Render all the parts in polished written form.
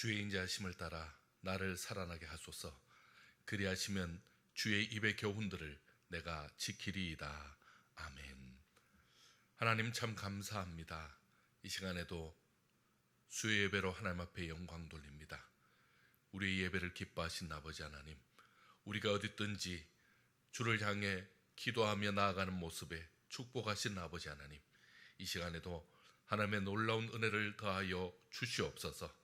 주의 인자하심을 따라 나를 살아나게 하소서. 그리하시면 주의 입의 교훈들을 내가 지키리이다. 아멘. 하나님 참 감사합니다. 이 시간에도 수요 예배로 하나님 앞에 영광 돌립니다. 우리의 예배를 기뻐하신 아버지 하나님, 우리가 어디 있든지 주를 향해 기도하며 나아가는 모습에 축복하신 아버지 하나님, 이 시간에도 하나님의 놀라운 은혜를 더하여 주시옵소서.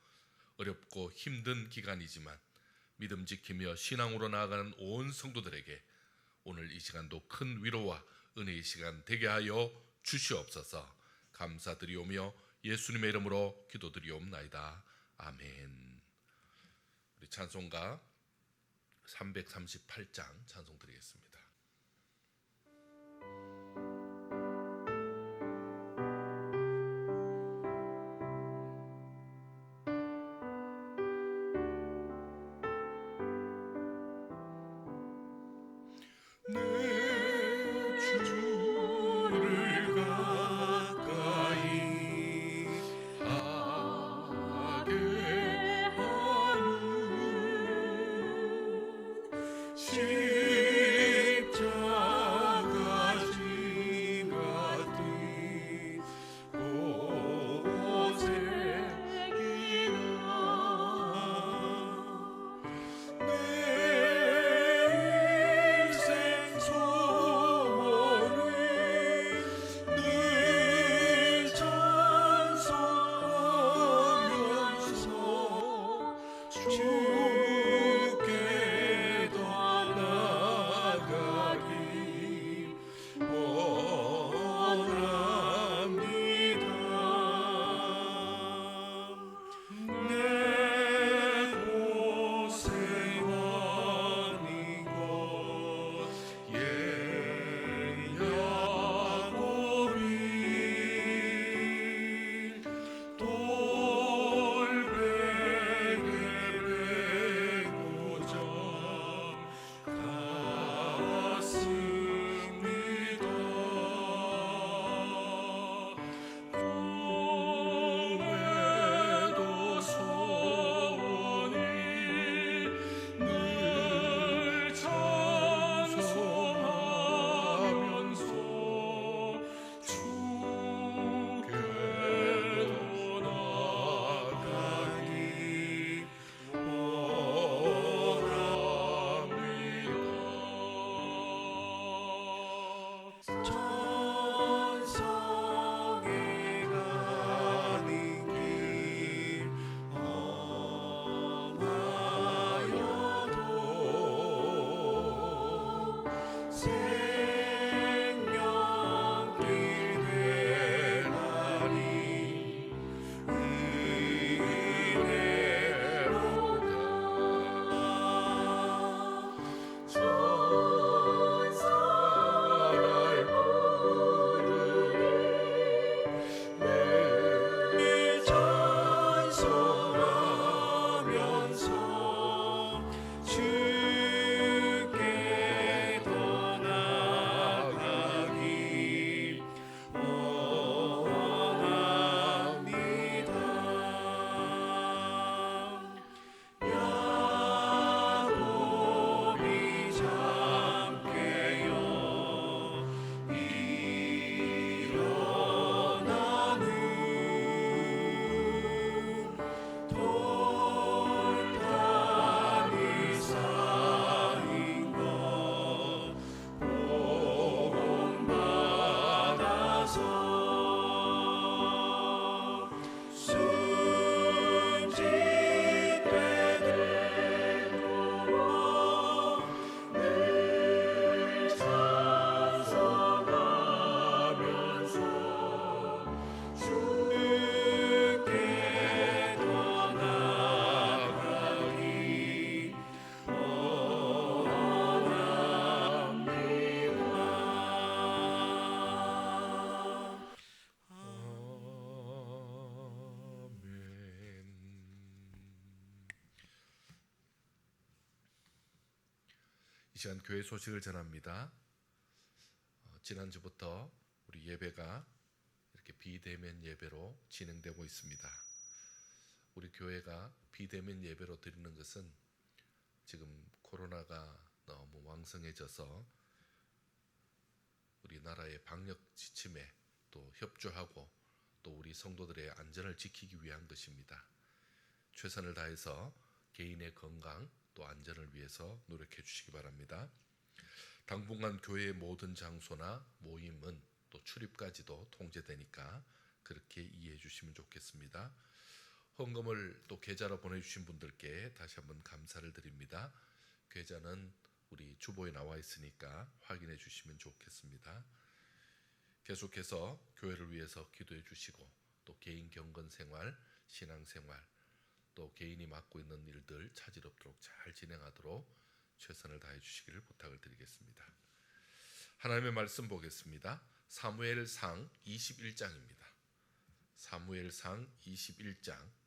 어렵고 힘든 기간이지만 믿음 지키며 신앙으로 나아가는 온 성도들에게 오늘 이 시간도 큰 위로와 은혜의 시간 되게 하여 주시옵소서. 감사드리오며 예수님의 이름으로 기도드리옵나이다. 아멘. 우리 찬송가 338장 찬송 드리겠습니다. 이 시간 교회 소식을 전합니다. 지난주부터 우리 예배가 이렇게 비대면 예배로 진행되고 있습니다. 우리 교회가 비대면 예배로 드리는 것은 지금 코로나가 너무 왕성해져서 우리나라의 방역 지침에 또 협조하고 또 우리 성도들의 안전을 지키기 위한 것입니다. 최선을 다해서 개인의 건강 또 안전을 위해서 노력해 주시기 바랍니다. 당분간 교회의 모든 장소나 모임은 또 출입까지도 통제되니까 그렇게 이해해 주시면 좋겠습니다. 헌금을 또 계좌로 보내주신 분들께 다시 한번 감사를 드립니다. 계좌는 우리 주보에 나와 있으니까 확인해 주시면 좋겠습니다. 계속해서 교회를 위해서 기도해 주시고 또 개인 경건 생활, 신앙 생활, 또 개인이 맡고 있는 일들 차질 없도록 잘 진행하도록 최선을 다해 주시기를 부탁을 드리겠습니다. 하나님의 말씀 보겠습니다. 사무엘상 21장입니다. 사무엘상 21장,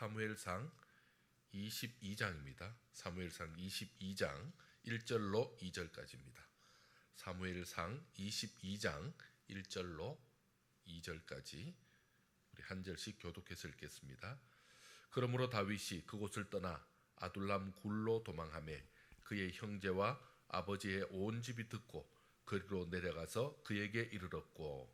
사무엘상 22장입니다. 사무엘상 22장 1절로 2절까지입니다. 사무엘상 22장 1절로 2절까지 우리 한 절씩 교독해서 읽겠습니다. 그러므로 다윗이 그곳을 떠나 아둘람 굴로 도망하매 그의 형제와 아버지의 온 집이 듣고 그리로 내려가서 그에게 이르렀고,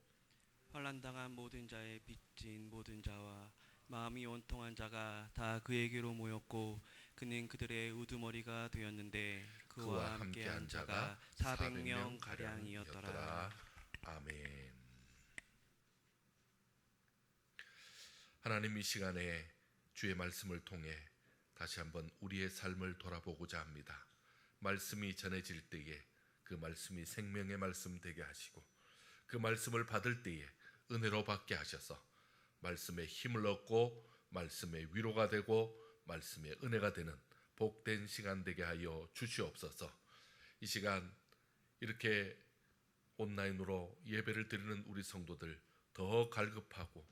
환난당한 모든 자의 빚진 모든 자와 마음이 온통한 자가 다 그에게로 모였고 그는 그들의 우두머리가 되었는데 그와 함께한 자가 400명 가량이었더라. 아멘. 하나님, 이 시간에 주의 말씀을 통해 다시 한번 우리의 삶을 돌아보고자 합니다. 말씀이 전해질 때에 그 말씀이 생명의 말씀 되게 하시고 그 말씀을 받을 때에 은혜로 받게 하셔서 말씀에 힘을 얻고 말씀의 위로가 되고 말씀의 은혜가 되는 복된 시간 되게 하여 주시옵소서. 이 시간 이렇게 온라인으로 예배를 드리는 우리 성도들 더 갈급하고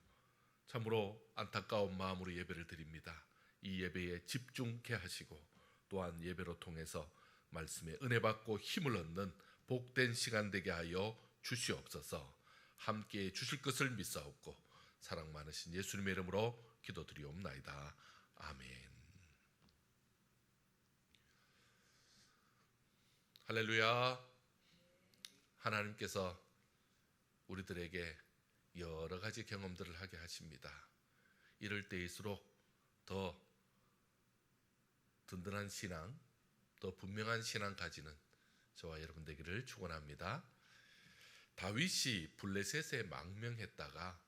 참으로 안타까운 마음으로 예배를 드립니다. 이 예배에 집중케 하시고 또한 예배로 통해서 말씀에 은혜 받고 힘을 얻는 복된 시간 되게 하여 주시옵소서. 함께 주실 것을 믿사옵고 사랑 많으신 예수님의 이름으로 기도드리옵나이다. 아멘. 할렐루야. 하나님께서 우리들에게 여러 가지 경험들을 하게 하십니다. 이럴 때일수록 더 든든한 신앙, 더 분명한 신앙 가지는 저와 여러분 되기를 축원합니다. 다윗이 블레셋에 망명했다가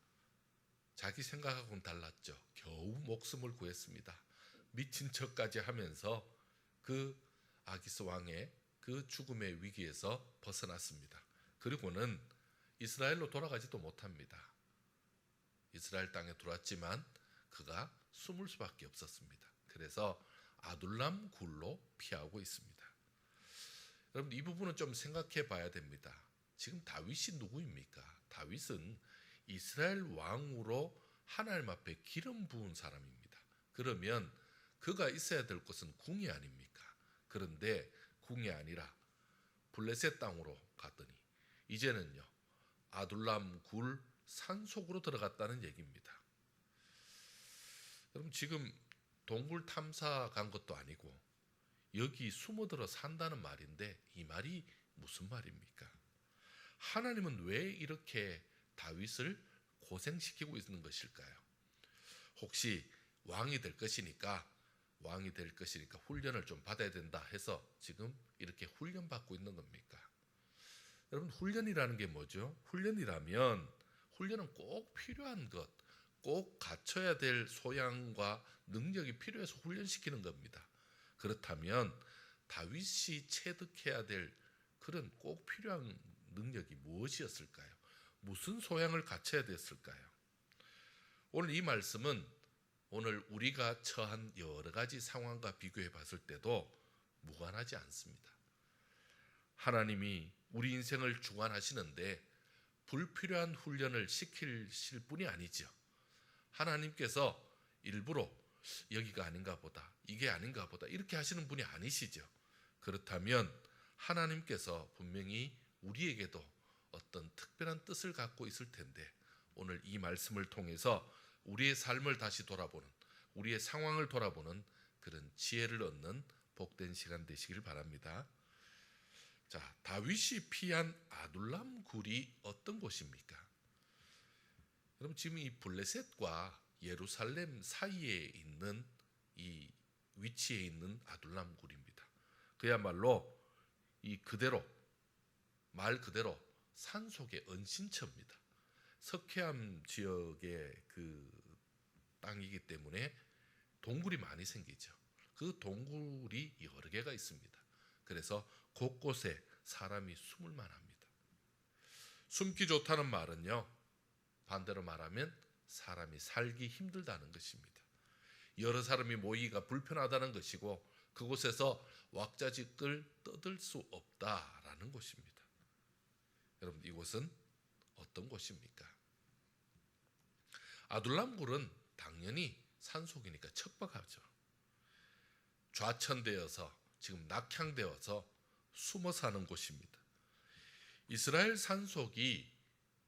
자기 생각하고는 달랐죠. 겨우 목숨을 구했습니다. 미친 척까지 하면서 그 아기스 왕의 그 죽음의 위기에서 벗어났습니다. 그리고는 이스라엘로 돌아가지도 못합니다. 이스라엘 땅에 들어왔지만 그가 숨을 수밖에 없었습니다. 그래서 아둘람 굴로 피하고 있습니다. 여러분, 이 부분은 좀 생각해 봐야 됩니다. 지금 다윗이 누구입니까? 다윗은 이스라엘 왕으로 하나님 앞에 기름 부은 사람입니다. 그러면 그가 있어야 될 곳은 궁이 아닙니까? 그런데 궁이 아니라 블레셋 땅으로 갔더니 이제는요 아둘람 굴 산속으로 들어갔다는 얘기입니다. 여러분, 지금 동굴 탐사 간 것도 아니고 여기 숨어들어 산다는 말인데 이 말이 무슨 말입니까? 하나님은 왜 이렇게 다윗을 고생시키고 있는 것일까요? 혹시 왕이 될 것이니까 훈련을 좀 받아야 된다 해서 지금 이렇게 훈련받고 있는 겁니까? 여러분, 훈련이라는 게 뭐죠? 훈련은 꼭 필요한 것, 꼭 갖춰야 될 소양과 능력이 필요해서 훈련시키는 겁니다. 그렇다면 다윗이 체득해야 될 그런 꼭 필요한 능력이 무엇이었을까요? 무슨 소양을 갖춰야 됐을까요? 오늘 이 말씀은 오늘 우리가 처한 여러 가지 상황과 비교해 봤을 때도 무관하지 않습니다. 하나님이 우리 인생을 주관하시는데 불필요한 훈련을 시키실 분이 아니죠. 하나님께서 일부러 여기가 아닌가 보다, 이게 아닌가 보다 이렇게 하시는 분이 아니시죠. 그렇다면 하나님께서 분명히 우리에게도 어떤 특별한 뜻을 갖고 있을 텐데 오늘 이 말씀을 통해서 우리의 삶을 다시 돌아보는, 우리의 상황을 돌아보는 그런 지혜를 얻는 복된 시간 되시길 바랍니다. 자, 다윗이 피한 아둘람 굴이 어떤 곳입니까? 그럼 지금 이 블레셋과 예루살렘 사이에 있는 이 위치에 있는 아둘람 굴입니다. 그야말로 말 그대로 산속의 은신처입니다. 석회암 지역의 그 땅이기 때문에 동굴이 많이 생기죠. 그 동굴이 여러 개가 있습니다. 그래서 곳곳에 사람이 숨을 만합니다. 숨기 좋다는 말은요, 반대로 말하면 사람이 살기 힘들다는 것입니다. 여러 사람이 모이기가 불편하다는 것이고, 그곳에서 왁자지껄 떠들 수 없다라는 것입니다. 여러분, 이곳은 어떤 곳입니까? 아둘람굴은 당연히 산속이니까 척박하죠. 좌천되어서 지금 낙향되어서 숨어 사는 곳입니다. 이스라엘 산속이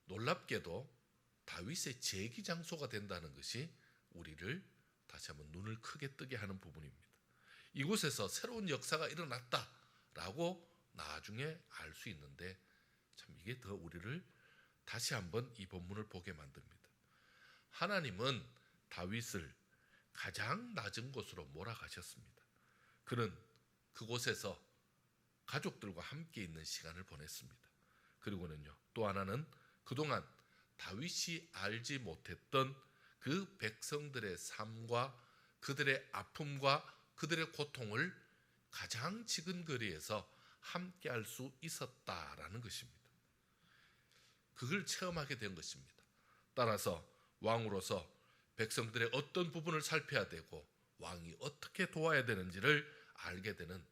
놀랍게도 다윗의 재기 장소가 된다는 것이 우리를 다시 한번 눈을 크게 뜨게 하는 부분입니다. 이곳에서 새로운 역사가 일어났다라고 나중에 알 수 있는데, 참 이게 더 우리를 다시 한번 이 본문을 보게 만듭니다. 하나님은 다윗을 가장 낮은 곳으로 몰아가셨습니다. 그는 그곳에서 가족들과 함께 있는 시간을 보냈습니다. 그리고는요, 또 하나는 그동안 다윗이 알지 못했던 그 백성들의 삶과 그들의 아픔과 그들의 고통을 가장 지근 거리에서 함께 할 수 있었다라는 것입니다. 그걸 체험하게 된 것입니다. 따라서 왕으로서 백성들의 어떤 부분을 살펴야 되고 왕이 어떻게 도와야 되는지를 알게 되는,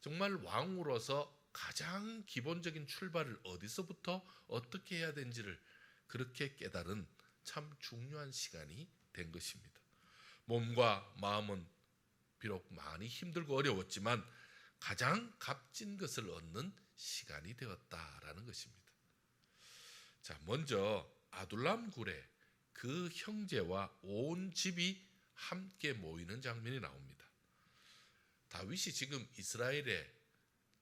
정말 왕으로서 가장 기본적인 출발을 어디서부터 어떻게 해야 되는지를 그렇게 깨달은 참 중요한 시간이 된 것입니다. 몸과 마음은 비록 많이 힘들고 어려웠지만 가장 값진 것을 얻는 시간이 되었다라는 것입니다. 자, 먼저 아둘람 굴에 그 형제와 온 집이 함께 모이는 장면이 나옵니다. 다윗이 지금 이스라엘의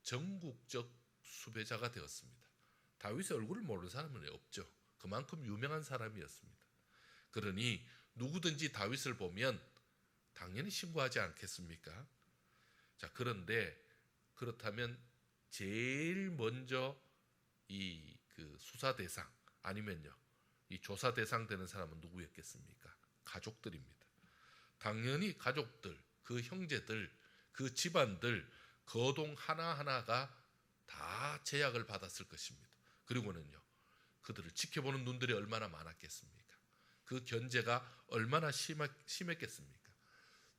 전국적 수배자가 되었습니다. 다윗의 얼굴을 모르는 사람은 없죠. 그만큼 유명한 사람이었습니다. 그러니 누구든지 다윗을 보면 당연히 신고하지 않겠습니까? 자, 그런데 그렇다면 제일 먼저 이 그 수사 대상 아니면요, 이 조사 대상 되는 사람은 누구였겠습니까? 가족들입니다. 당연히 가족들, 그 형제들, 그 집안들, 거동 하나하나가 다 제약을 받았을 것입니다. 그리고는요, 그들을 지켜보는 눈들이 얼마나 많았겠습니까? 그 견제가 얼마나 심했겠습니까?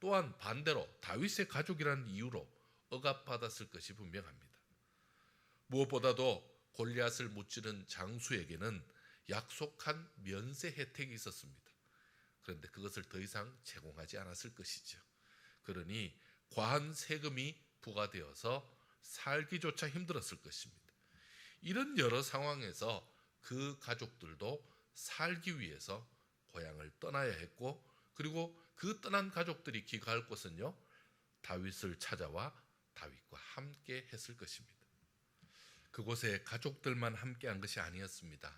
또한 반대로 다윗의 가족이라는 이유로 억압받았을 것이 분명합니다. 무엇보다도 골리앗을 무찌른 장수에게는 약속한 면세 혜택이 있었습니다. 그런데 그것을 더 이상 제공하지 않았을 것이죠. 그러니 과한 세금이 부과되어서 살기조차 힘들었을 것입니다. 이런 여러 상황에서 그 가족들도 살기 위해서 고향을 떠나야 했고, 그리고 그 떠난 가족들이 귀가할 곳은요, 다윗을 찾아와 다윗과 함께 했을 것입니다. 그곳에 가족들만 함께한 것이 아니었습니다.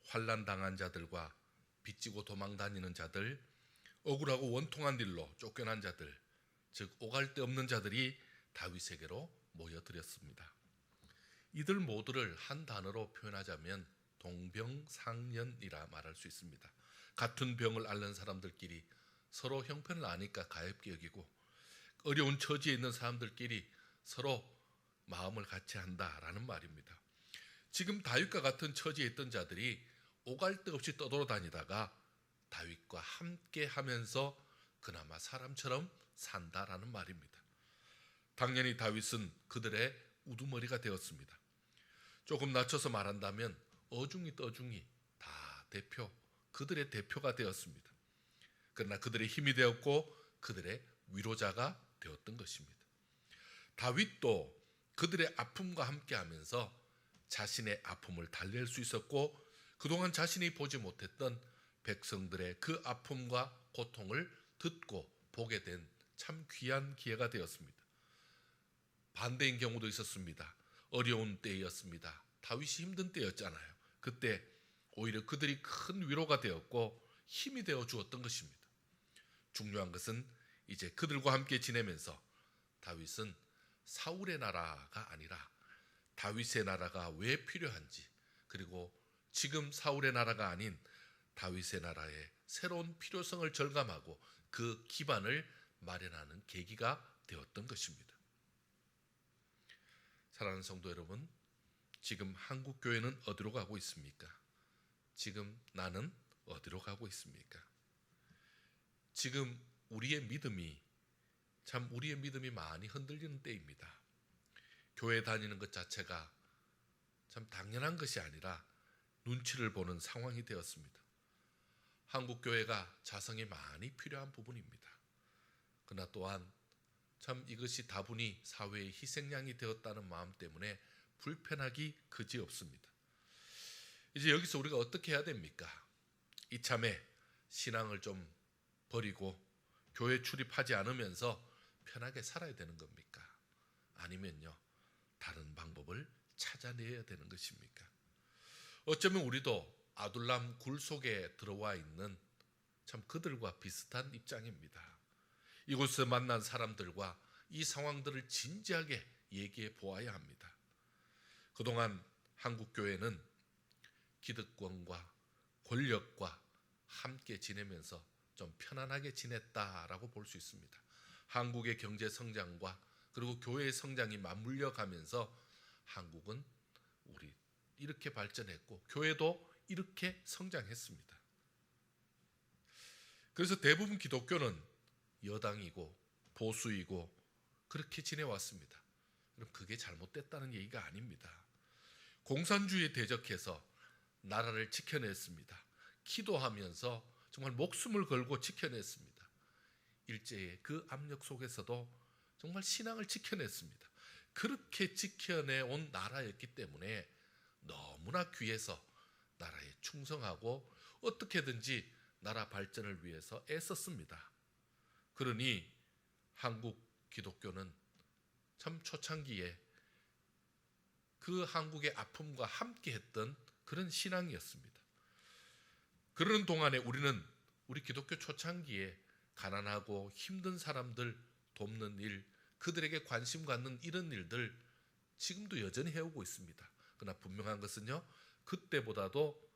환난 당한 자들과 빚지고 도망 다니는 자들, 억울하고 원통한 일로 쫓겨난 자들, 즉 오갈 데 없는 자들이 다윗에게로 모여들었습니다. 이들 모두를 한 단어로 표현하자면 동병상련이라 말할 수 있습니다. 같은 병을 앓는 사람들끼리 서로 형편을 아니까 가엾게 여기고, 어려운 처지에 있는 사람들끼리 서로 마음을 같이 한다라는 말입니다. 지금 다윗과 같은 처지에 있던 자들이 오갈 데 없이 떠돌아다니다가 다윗과 함께 하면서 그나마 사람처럼 산다라는 말입니다. 당연히 다윗은 그들의 우두머리가 되었습니다. 조금 낮춰서 말한다면 어중이 떠중이 다 그들의 대표가 되었습니다. 그러나 그들의 힘이 되었고 그들의 위로자가 되었던 것입니다. 다윗도 그들의 아픔과 함께하면서 자신의 아픔을 달랠 수 있었고, 그동안 자신이 보지 못했던 백성들의 그 아픔과 고통을 듣고 보게 된 참 귀한 기회가 되었습니다. 반대인 경우도 있었습니다. 어려운 때였습니다. 다윗이 힘든 때였잖아요. 그때 오히려 그들이 큰 위로가 되었고 힘이 되어 주었던 것입니다. 중요한 것은 이제 그들과 함께 지내면서 다윗은 사울의 나라가 아니라 다윗의 나라가 왜 필요한지, 그리고 지금 사울의 나라가 아닌 다윗의 나라의 새로운 필요성을 절감하고 그 기반을 마련하는 계기가 되었던 것입니다. 사랑하는 성도 여러분, 지금 한국 교회는 어디로 가고 있습니까? 지금 나는 어디로 가고 있습니까? 지금 우리의 믿음이 많이 흔들리는 때입니다. 교회 다니는 것 자체가 참 당연한 것이 아니라 눈치를 보는 상황이 되었습니다. 한국 교회가 자성이 많이 필요한 부분입니다. 그러나 또한 참 이것이 다분히 사회의 희생양이 되었다는 마음 때문에 불편하기 그지없습니다. 이제 여기서 우리가 어떻게 해야 됩니까? 이참에 신앙을 좀 버리고 교회 출입하지 않으면서 편하게 살아야 되는 겁니까? 아니면요, 다른 방법을 찾아내야 되는 것입니까? 어쩌면 우리도 아둘람 굴 속에 들어와 있는 참 그들과 비슷한 입장입니다. 이곳에서 만난 사람들과 이 상황들을 진지하게 얘기해 보아야 합니다. 그동안 한국교회는 기득권과 권력과 함께 지내면서 좀 편안하게 지냈다라고 볼 수 있습니다. 한국의 경제 성장과 그리고 교회의 성장이 맞물려 가면서 한국은 우리 이렇게 발전했고 교회도 이렇게 성장했습니다. 그래서 대부분 기독교는 여당이고 보수이고 그렇게 지내왔습니다. 그럼 그게 잘못됐다는 얘기가 아닙니다. 공산주의에 대적해서 나라를 지켜냈습니다. 기도하면서 정말 목숨을 걸고 지켜냈습니다. 일제의 그 압력 속에서도 정말 신앙을 지켜냈습니다. 그렇게 지켜내온 나라였기 때문에 너무나 귀해서 나라에 충성하고 어떻게든지 나라 발전을 위해서 애썼습니다. 그러니 한국 기독교는 참 초창기에 그 한국의 아픔과 함께했던 그런 신앙이었습니다. 그러는 동안에 우리 기독교 초창기에 가난하고 힘든 사람들 돕는 일, 그들에게 관심 갖는 이런 일들 지금도 여전히 해오고 있습니다. 그러나 분명한 것은요, 그때보다도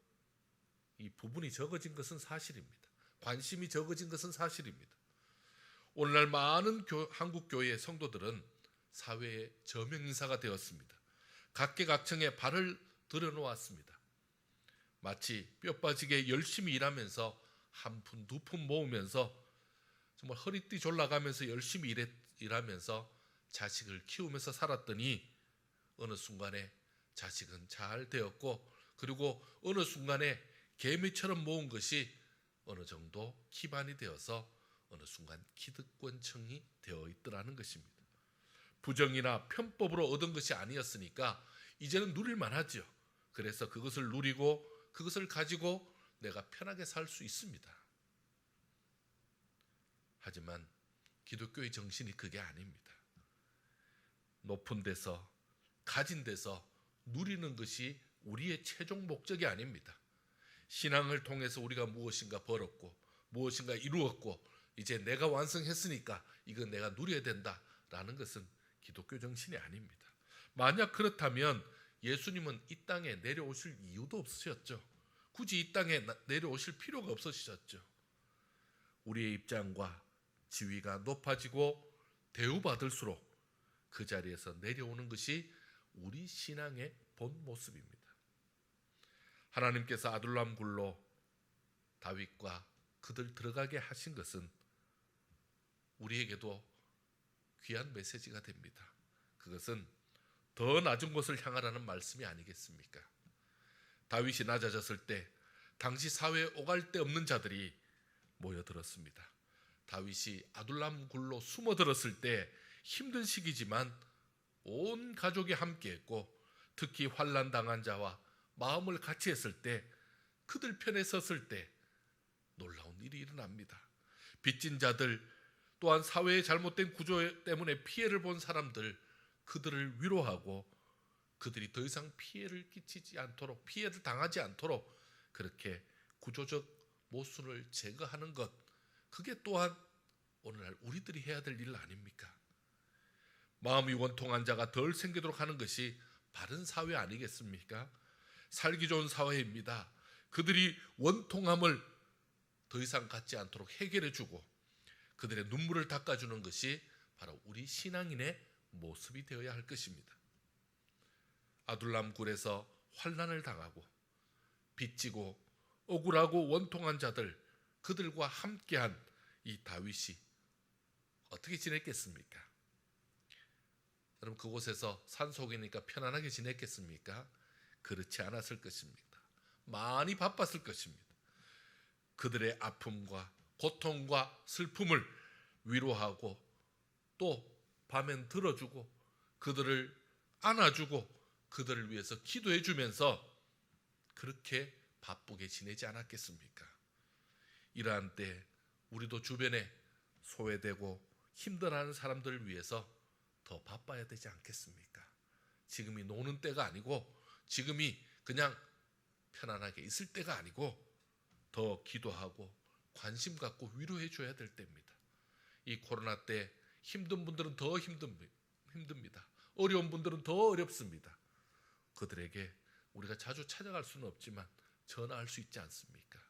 이 부분이 적어진 것은 사실입니다. 관심이 적어진 것은 사실입니다. 오늘날 많은 한국 교회의 성도들은 사회의 저명인사가 되었습니다. 각계각층에 발을 들여놓았습니다. 마치 뼈 빠지게 열심히 일하면서 한 푼 두 푼 모으면서 정말 허리띠 졸라가면서 열심히 일하면서 자식을 키우면서 살았더니 어느 순간에 자식은 잘 되었고, 그리고 어느 순간에 개미처럼 모은 것이 어느 정도 기반이 되어서 어느 순간 기득권층이 되어 있더라는 것입니다. 부정이나 편법으로 얻은 것이 아니었으니까 이제는 누릴만 하죠. 그래서 그것을 누리고 그것을 가지고 내가 편하게 살 수 있습니다. 하지만 기독교의 정신이 그게 아닙니다. 높은 데서 가진 데서 누리는 것이 우리의 최종 목적이 아닙니다. 신앙을 통해서 우리가 무엇인가 벌었고 무엇인가 이루었고 이제 내가 완성했으니까 이건 내가 누려야 된다라는 것은 기독교 정신이 아닙니다. 만약 그렇다면 예수님은 이 땅에 내려오실 이유도 없으셨죠. 굳이 이 땅에 내려오실 필요가 없으셨죠. 우리의 입장과 지위가 높아지고 대우받을수록 그 자리에서 내려오는 것이 우리 신앙의 본 모습입니다. 하나님께서 아둘람 굴로 다윗과 그들 들어가게 하신 것은 우리에게도 귀한 메시지가 됩니다. 그것은 더 낮은 곳을 향하라는 말씀이 아니겠습니까? 다윗이 낮아졌을 때 당시 사회에 오갈 데 없는 자들이 모여들었습니다. 다윗이 아둘람 굴로 숨어들었을 때 힘든 시기지만 온 가족이 함께했고, 특히 환난 당한 자와 마음을 같이 했을 때 그들 편에 섰을 때 놀라운 일이 일어납니다. 빚진 자들, 또한 사회의 잘못된 구조 때문에 피해를 본 사람들, 그들을 위로하고 그들이 더 이상 피해를 끼치지 않도록, 피해를 당하지 않도록 그렇게 구조적 모순을 제거하는 것, 그게 또한 오늘날 우리들이 해야 될 일 아닙니까? 마음이 원통한 자가 덜 생기도록 하는 것이 바른 사회 아니겠습니까? 살기 좋은 사회입니다. 그들이 원통함을 더 이상 갖지 않도록 해결해주고 그들의 눈물을 닦아주는 것이 바로 우리 신앙인의 모습이 되어야 할 것입니다. 아둘람 굴에서 환난을 당하고 빚지고 억울하고 원통한 자들, 그들과 함께한 이 다윗이 어떻게 지냈겠습니까? 여러분, 그곳에서 산속이니까 편안하게 지냈겠습니까? 그렇지 않았을 것입니다. 많이 바빴을 것입니다. 그들의 아픔과 고통과 슬픔을 위로하고 또 밤엔 들어주고 그들을 안아주고 그들을 위해서 기도해 주면서 그렇게 바쁘게 지내지 않았겠습니까? 이러한 때 우리도 주변에 소외되고 힘들어하는 사람들을 위해서 더 바빠야 되지 않겠습니까? 지금이 노는 때가 아니고, 지금이 그냥 편안하게 있을 때가 아니고 더 기도하고 관심 갖고 위로해 줘야 될 때입니다. 이 코로나 때 힘든 분들은 더 힘듭니다. 어려운 분들은 더 어렵습니다. 그들에게 우리가 자주 찾아갈 수는 없지만 전화할 수 있지 않습니까?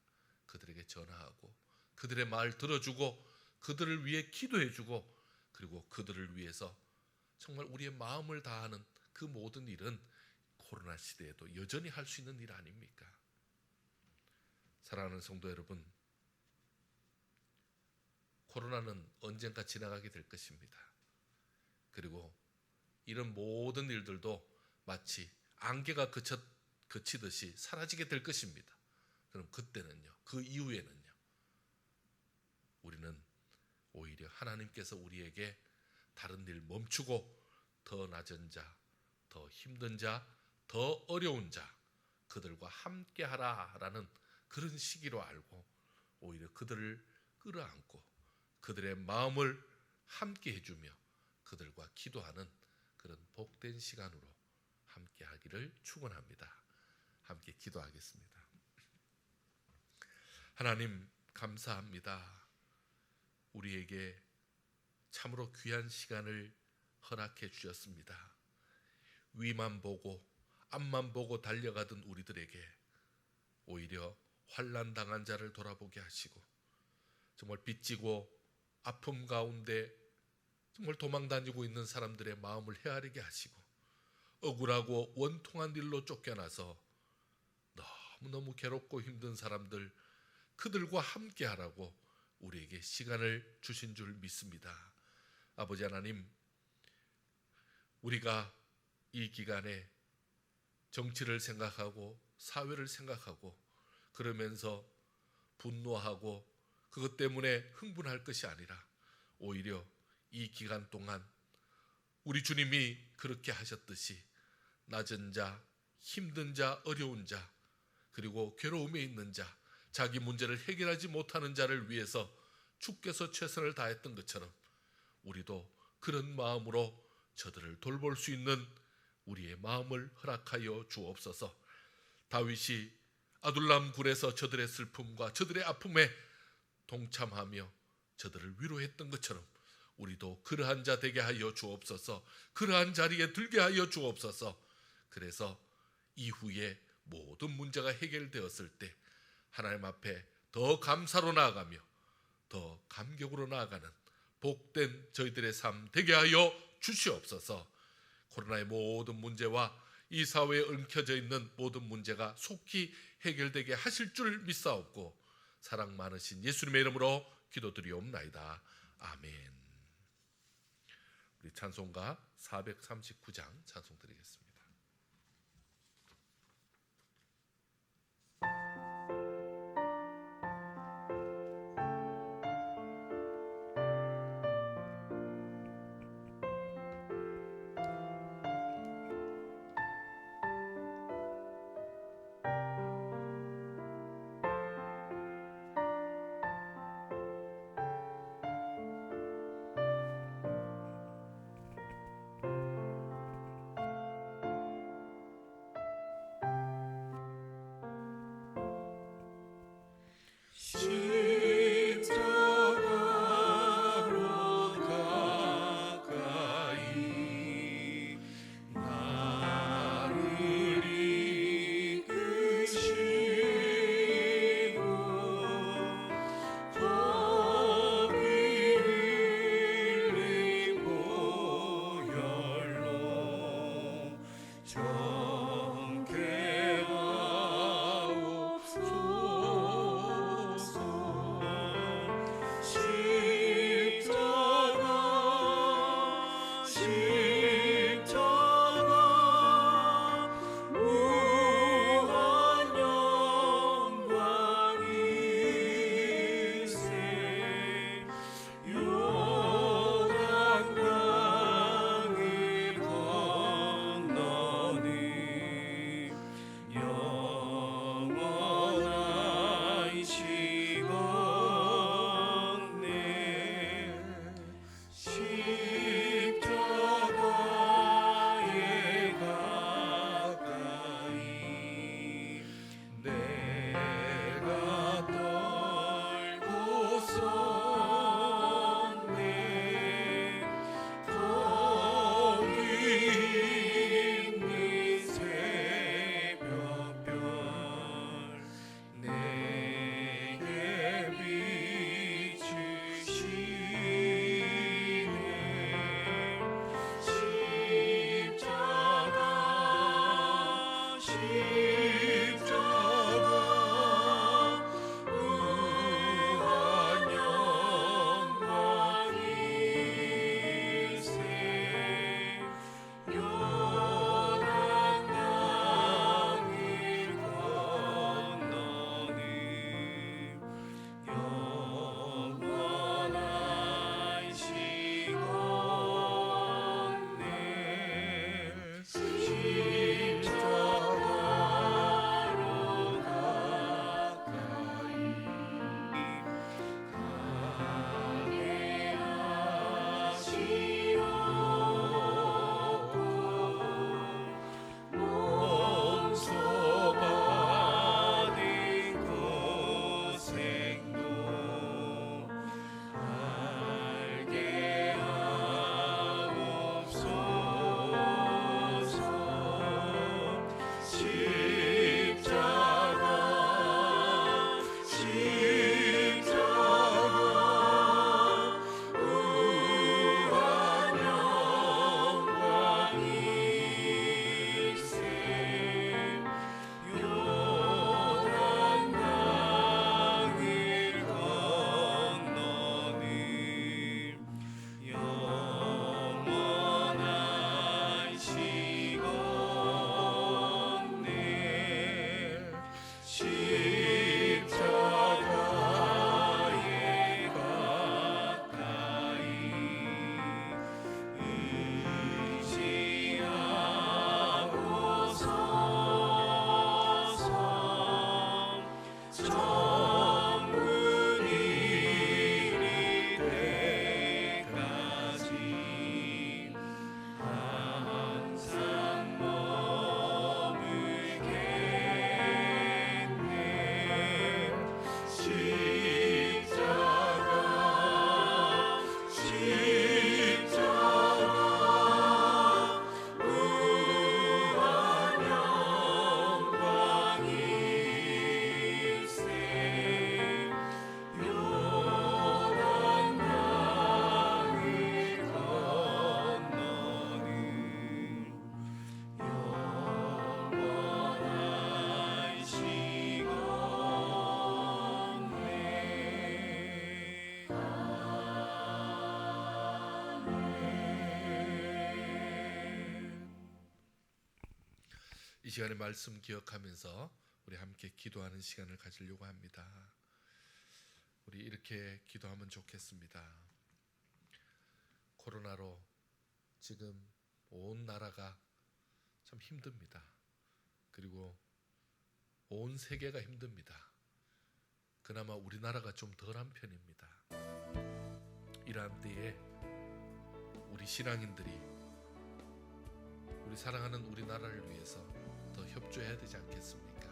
그들에게 전화하고 그들의 말 들어주고 그들을 위해 기도해주고, 그리고 그들을 위해서 정말 우리의 마음을 다하는 그 모든 일은 코로나 시대에도 여전히 할 수 있는 일 아닙니까? 사랑하는 성도 여러분, 코로나는 언젠가 지나가게 될 것입니다. 그리고 이런 모든 일들도 마치 안개가 그치듯이 사라지게 될 것입니다. 그럼 그때는요, 그 이후에는요, 우리는 오히려 하나님께서 우리에게 다른 일 멈추고 더 낮은 자, 더 힘든 자, 더 어려운 자, 그들과 함께 하라라는 그런 시기로 알고 오히려 그들을 끌어안고 그들의 마음을 함께 해주며 그들과 기도하는 그런 복된 시간으로 함께 하기를 축원합니다. 함께 기도하겠습니다. 하나님, 감사합니다. 우리에게 참으로 귀한 시간을 허락해 주셨습니다. 위만 보고 앞만 보고 달려가던 우리들에게 오히려 환난 당한 자를 돌아보게 하시고, 정말 빚지고 아픔 가운데 정말 도망다니고 있는 사람들의 마음을 헤아리게 하시고, 억울하고 원통한 일로 쫓겨나서 너무너무 괴롭고 힘든 사람들, 그들과 함께 하라고 우리에게 시간을 주신 줄 믿습니다. 아버지 하나님, 우리가 이 기간에 정치를 생각하고 사회를 생각하고 그러면서 분노하고 그것 때문에 흥분할 것이 아니라 오히려 이 기간 동안 우리 주님이 그렇게 하셨듯이 낮은 자, 힘든 자, 어려운 자, 그리고 괴로움에 있는 자, 자기 문제를 해결하지 못하는 자를 위해서 주께서 최선을 다했던 것처럼 우리도 그런 마음으로 저들을 돌볼 수 있는 우리의 마음을 허락하여 주옵소서. 다윗이 아둘람 굴에서 저들의 슬픔과 저들의 아픔에 동참하며 저들을 위로했던 것처럼 우리도 그러한 자 되게 하여 주옵소서. 그러한 자리에 들게 하여 주옵소서. 그래서 이후에 모든 문제가 해결되었을 때 하나님 앞에 더 감사로 나아가며 더 감격으로 나아가는 복된 저희들의 삶 되게 하여 주시옵소서. 코로나의 모든 문제와 이 사회에 얽혀져 있는 모든 문제가 속히 해결되게 하실 줄 믿사옵고 사랑 많으신 예수님의 이름으로 기도드리옵나이다. 아멘. 우리 찬송가 439장 찬송 드리겠습니다. 시간에 말씀 기억하면서 우리 함께 기도하는 시간을 가지려고 합니다. 우리 이렇게 기도하면 좋겠습니다. 코로나로 지금 온 나라가 참 힘듭니다. 그리고 온 세계가 힘듭니다. 그나마 우리나라가 좀 덜한 편입니다. 이러한 때에 우리 신앙인들이 우리 사랑하는 우리나라를 위해서 더 협조해야 되지 않겠습니까?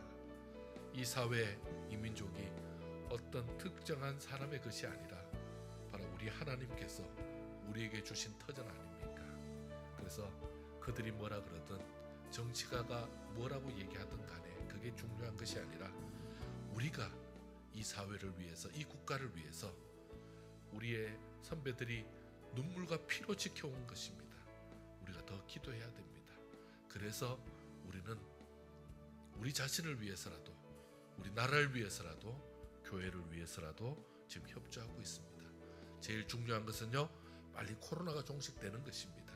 이 사회, 이 민족이 어떤 특정한 사람의 것이 아니라 바로 우리 하나님께서 우리에게 주신 터전 아닙니까? 그래서 그들이 뭐라 그러든 정치가가 뭐라고 얘기하든 간에 그게 중요한 것이 아니라 우리가 이 사회를 위해서, 이 국가를 위해서 우리의 선배들이 눈물과 피로 지켜온 것입니다. 우리가 더 기도해야 됩니다. 그래서 우리는 우리 자신을 위해서라도, 우리 나라를 위해서라도, 교회를 위해서라도 지금 협조하고 있습니다. 제일 중요한 것은요, 빨리 코로나가 종식되는 것입니다.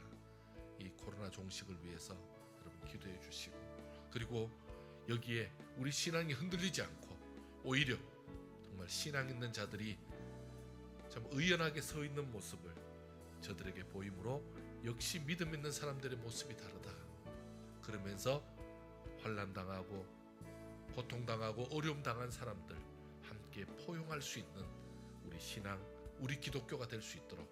이 코로나 종식을 위해서 여러분 기도해 주시고, 그리고 여기에 우리 신앙이 흔들리지 않고 오히려 정말 신앙 있는 자들이 참 의연하게 서 있는 모습을 저들에게 보임으로 역시 믿음 있는 사람들의 모습이 다르다. 그러면서 환난당하고 고통당하고 어려움당한 사람들 함께 포용할 수 있는 우리 신앙, 우리 기독교가 될 수 있도록,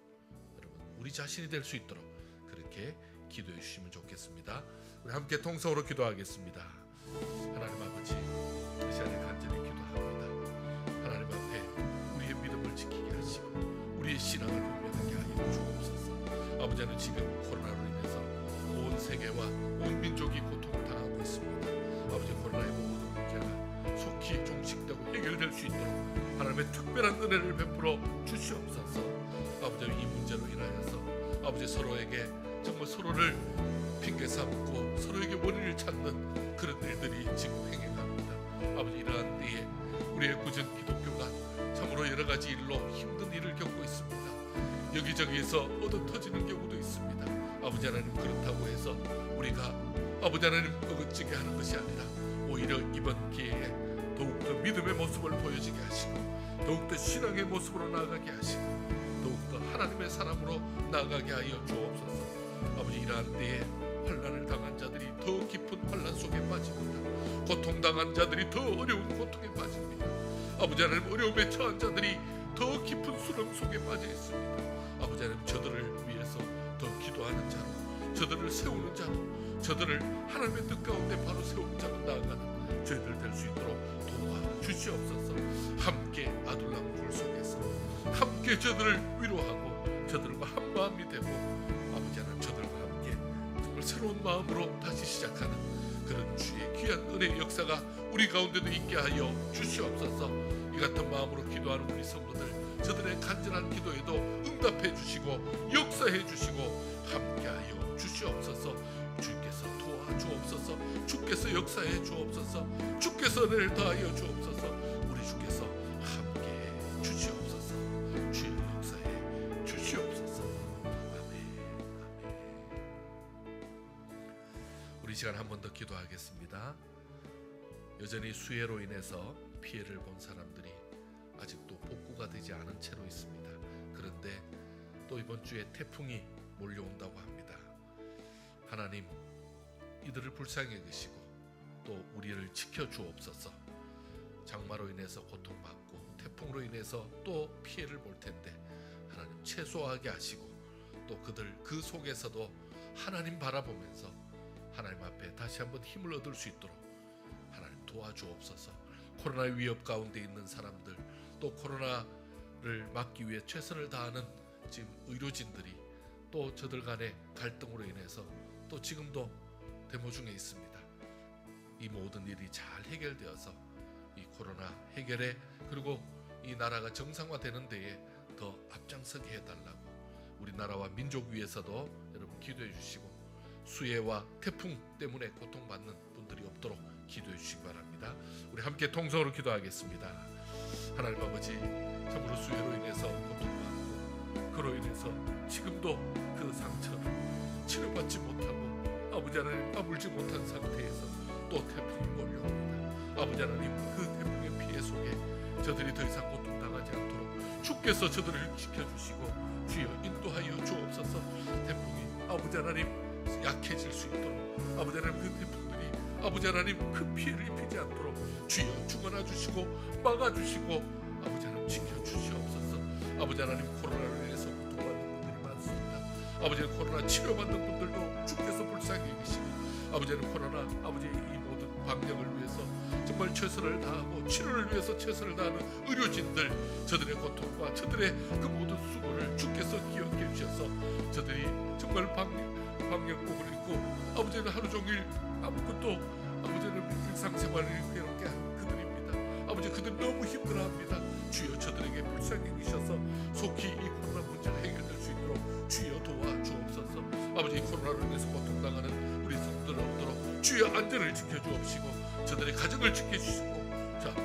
여러분 우리 자신이 될 수 있도록 그렇게 기도해 주시면 좋겠습니다. 우리 함께 통성으로 기도하겠습니다. 하나님 아버지, 이 시간에 간절히 기도합니다. 하나님 앞에 우리의 믿음을 지키게 하시고 우리의 신앙을 분명하게 하여 주옵소서. 아버지는 지금 코로나로 인해서 온 세계와 온 민족이 고통을 당하고 있습니다. 아버지, 코로나의 모든 문제가 속히 종식되고 해결될 수 있도록 하나님의 특별한 은혜를 베풀어 주시옵소서. 아버지, 이 문제로 인하여서 아버지 서로에게 정말 서로를 핑계 삼고 서로에게 원인을 찾는 그런 일들이 지금 행해갑니다. 아버지, 이러한 때에 우리의 구전 기독교가 참으로 여러 가지 일로 힘든 일을 겪고 있습니다. 여기저기에서 얻어터지는 경우도 있습니다. 아버지 하나님, 그렇다고 해서 우리가 아버지 하나님 어긋지게 하는 것이 아니라 오히려 이번 기회에 더욱더 믿음의 모습을 보여지게 하시고 더욱더 신앙의 모습으로 나아가게 하시고 더욱더 하나님의 사람으로 나아가게 하여 주옵소서. 아버지, 이러한 때에 환난을 당한 자들이 더 깊은 환난 속에 빠집니다. 고통당한 자들이 더 어려운 고통에 빠집니다. 아버지 하나님, 어려움에 처한 자들이 더 깊은 수렁 속에 빠져 있습니다. 아버지 하나님, 저들을 위해서 더 기도하는 자로, 저들을 세우는 자로, 저들을 하나님의 뜻 가운데 바로 세우는 자로 나아가는 저희들 될 수 있도록 도와주시옵소서. 함께 아둘람 굴 속에서 함께 저들을 위로하고 저들과 한 마음이 되고 아버지 하나님, 저들과 함께 정말 새로운 마음으로 다시 시작하는 그런 주의 귀한 은혜의 역사가 우리 가운데도 있게 하여 주시옵소서. 이 같은 마음으로 기도하는 우리 성도들, 저들의 간절한 기도에도 응답해 주시고 역사해 주시고 함께하여 주시옵소서. 주께서 도와주옵소서. 주께서 역사해 주옵소서. 주께서 은혜를 더하여 주옵소서. 우리 주께서 함께해 주시옵소서. 주의 역사해 주시옵소서. 아멘. 우리 시간 한 번 더 기도하겠습니다. 여전히 수해로 인해서 피해를 본 사람들이 아직도 복구가 되지 않은 채로 있습니다. 그런데 또 이번 주에 태풍이 몰려온다고 합니다. 하나님, 이들을 불쌍히 여기시고 또 우리를 지켜주옵소서. 장마로 인해서 고통받고 태풍으로 인해서 또 피해를 볼 텐데 하나님 최소화하게 하시고 또 그들 그 속에서도 하나님 바라보면서 하나님 앞에 다시 한번 힘을 얻을 수 있도록 하나님 도와주옵소서. 코로나의 위협 가운데 있는 사람들, 또 코로나를 막기 위해 최선을 다하는 지금 의료진들이 또 저들 간의 갈등으로 인해서 또 지금도 데모 중에 있습니다. 이 모든 일이 잘 해결되어서 이 코로나 해결에, 그리고 이 나라가 정상화되는 데에 더 앞장서게 해달라고 우리나라와 민족 위해서도 여러분 기도해 주시고 수해와 태풍 때문에 고통받는 분들이 없도록 기도해 주시기 바랍니다. 우리 함께 통성으로 기도하겠습니다. 하나님 아버지, 참으로 수해로 인해서 고통받고 그로 인해서 지금도 그 상처를 치료받지 못하고 아버지 하나님 아물지 못한 상태에서 또 태풍이 몰려옵니다. 아버지 하나님, 그 태풍의 피해 속에 저들이 더 이상 고통당하지 않도록 주께서 저들을 지켜주시고 주여 인도하여 주옵소서. 태풍이 아버지 하나님 약해질 수 있도록 아버지 하나님, 그 태풍들이 아버지 하나님 큰 피해를 입히지 않도록 주여 주관하 주시고 막아주시고 아버지 하나님 지켜주시옵소서. 아버지 하나님, 코로나로 인해서 고통받는 분들이 많습니다. 아버지 하나님, 코로나 치료받는 분들도 주께서 불쌍히 계시고 아버지 하나님, 코로나 아버지 이 모든 방역을 위해서 정말 최선을 다하고 치료를 위해서 최선을 다하는 의료진들, 저들의 고통과 저들의 그 모든 수고를 주께서 기억해 주셔서 저들이 정말 방역복을 입고 아버지 하나님 하루 종일 아무것도 아버지 하나님 일상생활을 괴롭게 하는 그들입니다. 아버지, 그들 너무 힘들어합니다. 주여 저들에게 불쌍히 계셔서 속히 이 코로나 문제가 해결될 수 있도록 주여 도와주옵소서. 아버지, 코로나로 인해서 고통당하는 우리 성도들 없도록 주여 안전을 지켜주옵시고 저들의 가정을 지켜주시고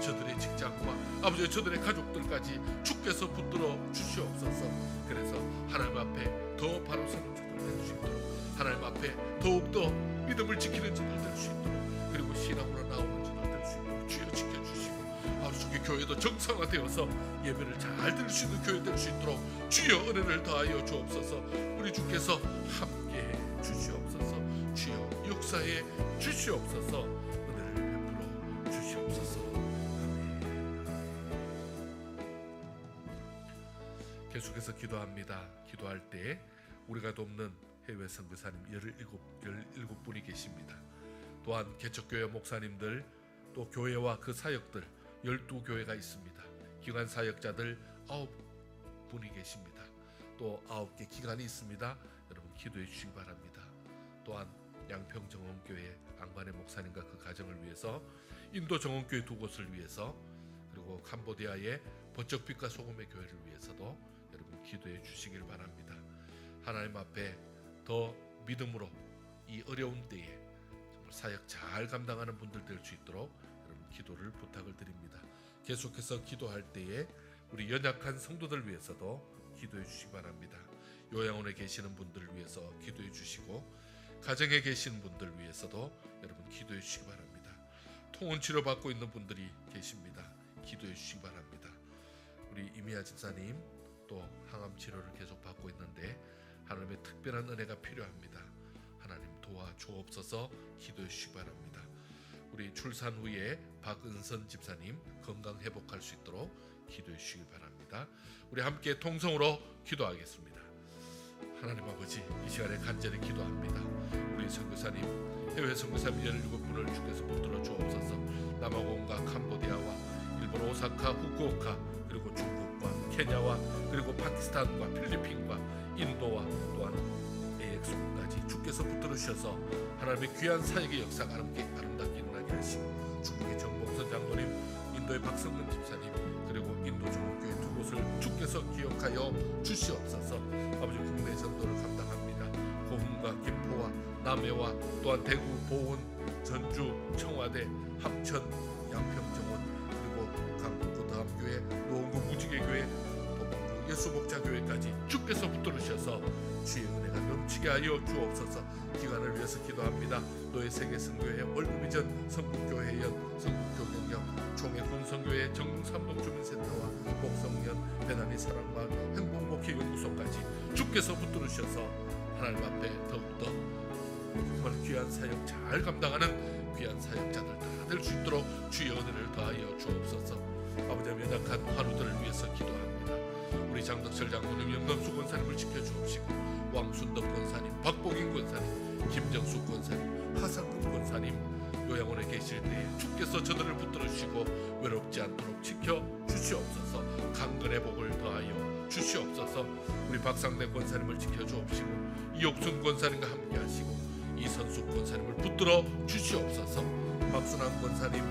저들의 직장과 아버지 저들의 가족들까지 주께서 붙들어 주시옵소서. 그래서 하나님 앞에 더 바로 서는 저들 될 수 있도록 하나님 앞에 더욱더 믿음을 지키는 저들 될 수 있도록 그리고 신앙으로 나오는 저들 될 수 있도록 주여 지켜주시고 아버지, 주의 교회도 정상화되어서 예배를 잘 드릴 수 있는 교회 될 수 있도록 주여 은혜를 더하여 주옵소서. 우리 주께서 함께해 주시옵소서. 주여 역사해 주시옵소서. 은혜를 베풀어 주시옵소서. 계속해서 기도합니다. 기도할 때 우리가 돕는 해외 선교사님 17분이 계십니다. 또한 개척교회 목사님들, 또 교회와 그 사역들 12교회가 있습니다. 기관 사역자들 9분이 계십니다. 또 9개 기관이 있습니다. 여러분 기도해 주시기 바랍니다. 또한 양평정원교회 안관의 목사님과 그 가정을 위해서, 인도 정원교회 2곳을 위해서, 그리고 캄보디아의 번쩍빛과 소금의 교회를 위해서도 여러분 기도해 주시길 바랍니다. 하나님 앞에 더 믿음으로 이 어려운 때에 정말 사역 잘 감당하는 분들 될 수 있도록 여러분 기도를 부탁을 드립니다. 계속해서 기도할 때에 우리 연약한 성도들 위해서도 기도해 주시기 바랍니다. 요양원에 계시는 분들을 위해서 기도해 주시고 가정에 계시는 분들 위해서도 여러분 기도해 주시기 바랍니다. 통원 치료 받고 있는 분들이 계십니다. 기도해 주시기 바랍니다. 우리 이미아 집사님 또 항암 치료를 계속 받고 있는데 하나님의 특별한 은혜가 필요합니다. 하나님 도와주옵소서. 기도해 주시기 바랍니다. 우리 출산 후에 박은선 집사님 건강 회복할 수 있도록 기도해 주시기 바랍니다. 우리 함께 통성으로 기도하겠습니다. 하나님 아버지, 이 시간에 간절히 기도합니다. 우리 선교사님, 해외 선교사님 17분을 주께서 붙들어 주옵소서. 남아공과 캄보디아와 일본 오사카, 후쿠오카, 그리고 중국과 케냐와 그리고 파키스탄과 필리핀과 인도와 또한 AX까지 주께서 붙들어 주셔서 하나님의 귀한 사역의 역사가 아름답게 일어나게 하시고, 중국의 정봉선 장로님, 인도의 박성근 집사님, 그리고 인도 정원교회 2곳을 주께서 기억하여 주시옵소서. 아버지, 국내 전도를 감당합니다. 고흥과 김포와 남해와 또한 대구, 보은, 전주, 청와대, 합천, 양평정원, 그리고 강북고등학교회, 노원구 무지개교회, 도봉구 예수복자교회까지 주께서 붙들으셔서 주의 은혜가 넘치게 하여 주옵소서. 기관을 위해서 기도합니다. 노예 세계선교회, 월드비전, 성북교회연, 성북교경역, 총회군성교회, 정삼동 주민센터와 목성연, 배단위 사랑마을, 행복목회연구소까지 주께서 붙들으셔서 하나님 앞에 더욱더 정말 귀한 사역 잘 감당하는 귀한 사역자들 다 될 수 있도록 주의 은혜를 더하여 주옵소서. 아버지, 연약한 환우들을 위해서 기도합니다. 우리 장덕철 장로님, 영감수 권사님을 지켜주옵시고, 왕순덕 권사님, 박봉인 권사님, 김정수 권사님, 하상금 권사님 요양원에 계실 때 주께서 저들을 붙들어 주시고 외롭지 않도록 지켜 주시옵소서. 강건의 복을 더하여 주시옵소서. 우리 박상래 권사님을 지켜 주옵시고, 이옥순 권사님과 함께 하시고, 이선숙 권사님을 붙들어 주시옵소서. 박순환 권사님,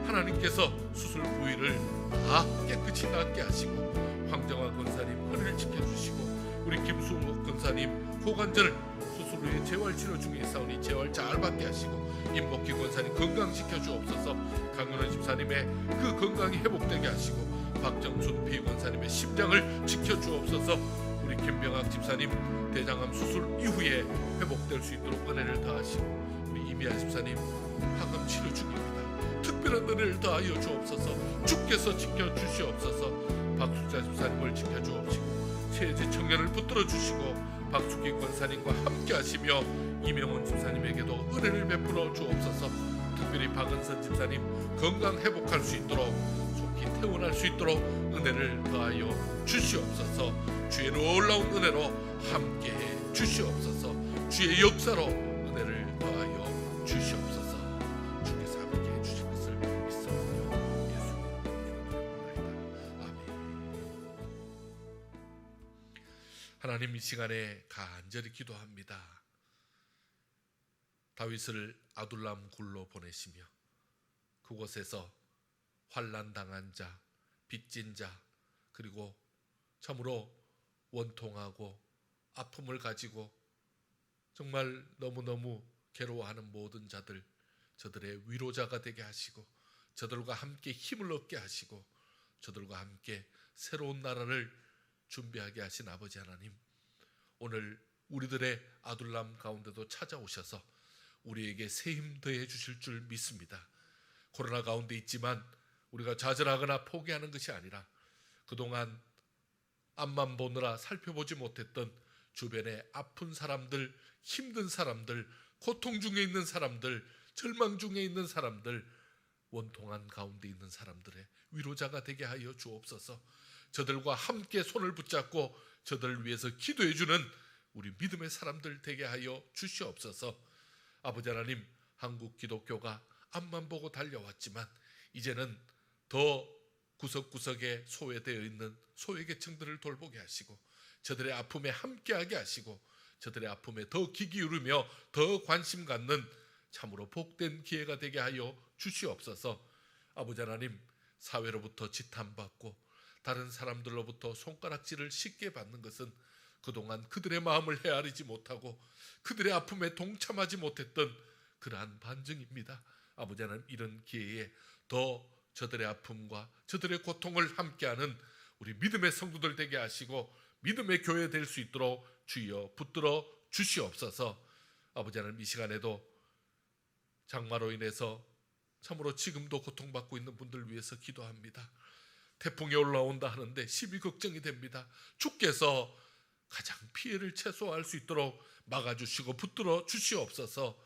하나님께서 수술 부위를 다 깨끗이 낫게 하시고, 황정화 권사님 허리를 지켜주시고, 우리 김수욱 권사님 고관절 수술 후에 재활치료 중에 있사오니 재활 잘 받게 하시고, 임복희 권사님 건강시켜 주옵소서. 강은원 집사님의 그 건강이 회복되게 하시고, 박정순 비권사님의 심장을 지켜 주옵소서. 우리 김병학 집사님 대장암 수술 이후에 회복될 수 있도록 은혜를 다하시고, 우리 이미아 집사님 항암 치료 중입니다. 특별한 은혜를 더하여 주옵소서. 주께서 지켜주시옵소서. 박숙자 집사님을 지켜주옵시고 최재 청년을 붙들어 주시고 박숙기 권사님과 함께 하시며 이명훈 집사님에게도 은혜를 베풀어 주옵소서. 특별히 박은선 집사님 건강 회복할 수 있도록 속히 퇴원할 수 있도록 은혜를 더하여 주시옵소서. 주의 놀라운 은혜로 함께해 주시옵소서. 주의 역사로 은혜를 더하여 주시옵소서. 주께서 함께해 주실 것을 믿사오며 예수님 기도드립니다. 아멘. 하나님, 이 시간에 간절히 기도합니다. 다윗을 아둘람 굴로 보내시며 그곳에서 환난 당한 자, 빚진 자, 그리고 참으로 원통하고 아픔을 가지고 정말 너무너무 괴로워하는 모든 자들, 저들의 위로자가 되게 하시고 저들과 함께 힘을 얻게 하시고 저들과 함께 새로운 나라를 준비하게 하신 아버지 하나님, 오늘 우리들의 아둘람 가운데도 찾아오셔서 우리에게 새 힘 더해 주실 줄 믿습니다. 코로나 가운데 있지만 우리가 좌절하거나 포기하는 것이 아니라 그동안 앞만 보느라 살펴보지 못했던 주변의 아픈 사람들, 힘든 사람들, 고통 중에 있는 사람들, 절망 중에 있는 사람들, 원통한 가운데 있는 사람들의 위로자가 되게 하여 주옵소서. 저들과 함께 손을 붙잡고 저들을 위해서 기도해주는 우리 믿음의 사람들 되게 하여 주시옵소서. 아버지 하나님, 한국 기독교가 앞만 보고 달려왔지만 이제는 더 구석구석에 소외되어 있는 소외계층들을 돌보게 하시고 저들의 아픔에 함께하게 하시고 저들의 아픔에 더 귀 기울이며 더 관심 갖는 참으로 복된 기회가 되게 하여 주시옵소서. 아버지 하나님, 사회로부터 지탄받고 다른 사람들로부터 손가락질을 쉽게 받는 것은 그동안 그들의 마음을 헤아리지 못하고 그들의 아픔에 동참하지 못했던 그러한 반증입니다. 아버지 하나님, 이런 기회에 더 저들의 아픔과 저들의 고통을 함께하는 우리 믿음의 성도들 되게 하시고 믿음의 교회 될 수 있도록 주여 붙들어 주시옵소서. 아버지 하나님, 이 시간에도 장마로 인해서 참으로 지금도 고통받고 있는 분들 위해서 기도합니다. 태풍이 올라온다 하는데 심히 걱정이 됩니다. 주께서 가장 피해를 최소화할 수 있도록 막아주시고 붙들어 주시옵소서.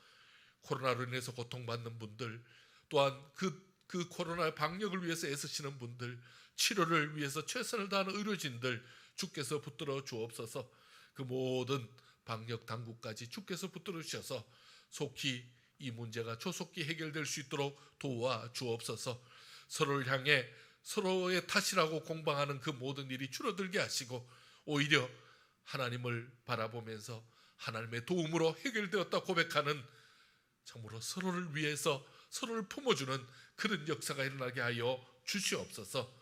코로나로 인해서 고통받는 분들, 또한 그 코로나 방역을 위해서 애쓰시는 분들, 치료를 위해서 최선을 다하는 의료진들 주께서 붙들어 주옵소서. 그 모든 방역 당국까지 주께서 붙들어 주셔서 속히 이 문제가 조속히 해결될 수 있도록 도와 주옵소서. 서로를 향해 서로의 탓이라고 공방하는 그 모든 일이 줄어들게 하시고 오히려 하나님을 바라보면서 하나님의 도움으로 해결되었다 고백하는 참으로 서로를 위해서 서로를 품어주는 그런 역사가 일어나게 하여 주시옵소서.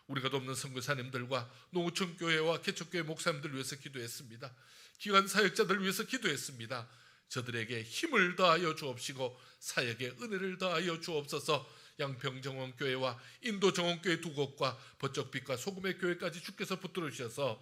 우리가 돕는 선교사님들과 농어촌 교회와 개척교회 목사님들 위해서 기도했습니다. 기관 사역자들 위해서 기도했습니다. 저들에게 힘을 더하여 주옵시고 사역에 은혜를 더하여 주옵소서. 양평정원교회와 인도정원교회 두 곳과 버쩍빛과 소금의 교회까지 주께서 붙들어 주셔서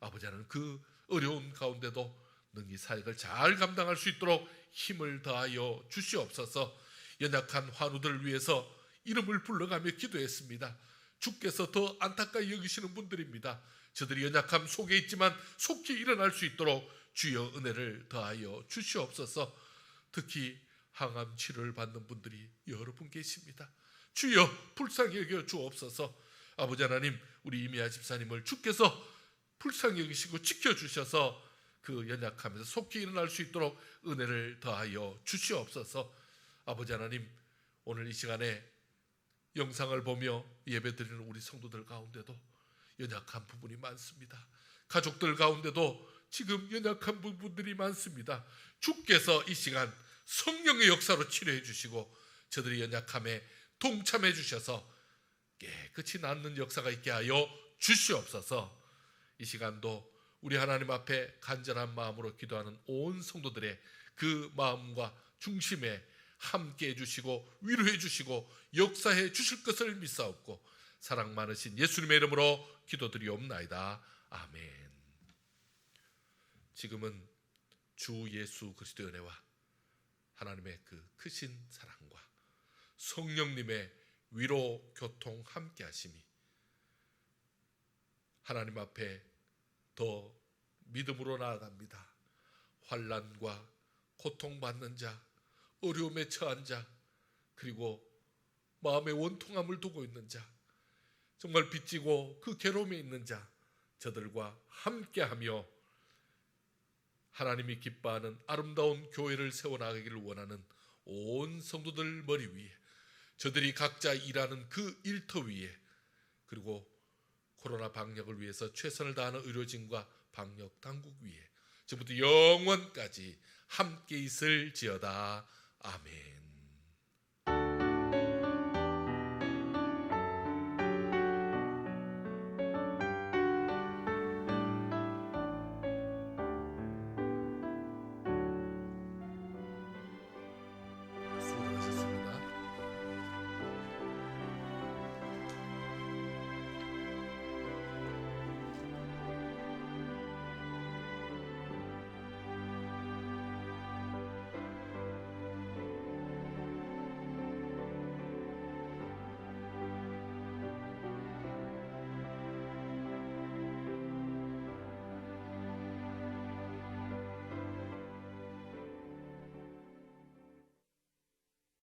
아버지 하나님, 그 어려운 가운데도 능히 사역을 잘 감당할 수 있도록 힘을 더하여 주시옵소서. 연약한 환우들을 위해서 이름을 불러가며 기도했습니다. 주께서 더 안타까이 여기시는 분들입니다. 저들이 연약함 속에 있지만 속히 일어날 수 있도록 주여 은혜를 더하여 주시옵소서. 특히 항암 치료를 받는 분들이 여러 분 계십니다. 주여 불쌍히 여겨 주옵소서. 아버지 하나님, 우리 이미아 집사님을 주께서 불쌍히 여기시고 지켜주셔서 그 연약함에서 속히 일어날 수 있도록 은혜를 더하여 주시옵소서. 아버지 하나님, 오늘 이 시간에 영상을 보며 예배드리는 우리 성도들 가운데도 연약한 부분이 많습니다. 가족들 가운데도 지금 연약한 부분들이 많습니다. 주께서 이 시간 성령의 역사로 치료해 주시고 저들의 연약함에 동참해 주셔서 깨끗이 낫는 역사가 있게 하여 주시옵소서. 이 시간도 우리 하나님 앞에 간절한 마음으로 기도하는 온 성도들의 그 마음과 중심에 함께 해주시고 위로해 주시고 역사해 주실 것을 믿사옵고 사랑 많으신 예수님의 이름으로 기도드리옵나이다. 아멘. 지금은 주 예수 그리스도의 은혜와 하나님의 그 크신 사랑과 성령님의 위로 교통 함께 하심이 하나님 앞에 더 믿음으로 나아갑니다. 환난과 고통받는 자, 어려움에 처한 자, 그리고 마음의 원통함을 두고 있는 자, 정말 빚지고 그 괴로움에 있는 자, 저들과 함께하며 하나님이 기뻐하는 아름다운 교회를 세워나가기를 원하는 온 성도들 머리 위에, 저들이 각자 일하는 그 일터 위에, 그리고 코로나 방역을 위해서 최선을 다하는 의료진과 방역 당국 위에 지금부터 영원까지 함께 있을지어다. 아멘.